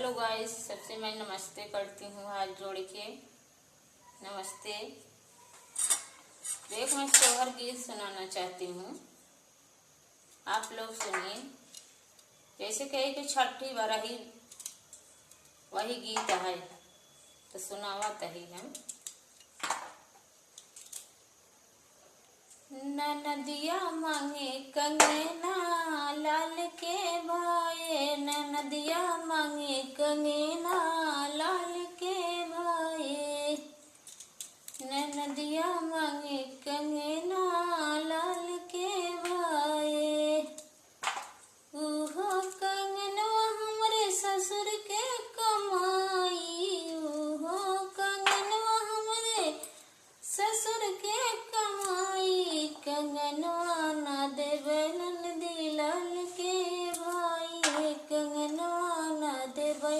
Hello guys, सबसे मैं नमस्ते करती हूँ हाथ जोड़ के। नमस्ते। एक मैं सोहर गीत सुनाना चाहती हूँ, आप लोग सुनिए। जैसे कहे कि छठी बार ही वही गीत है तो सुनावत ही हम। नदिया मांगे कंगना लाल के भाई, नदिया मांगे कंगना लाल के भाई, नदिया मांगे कंगना लाल के भाई। उहो कंगनवा हमरे ससुर के कमाई, उहो कंगनवा हमरे ससुर के कमाई, कंगनवा ना देवे नंदी लाल के भाई, कंगनवा ना देवे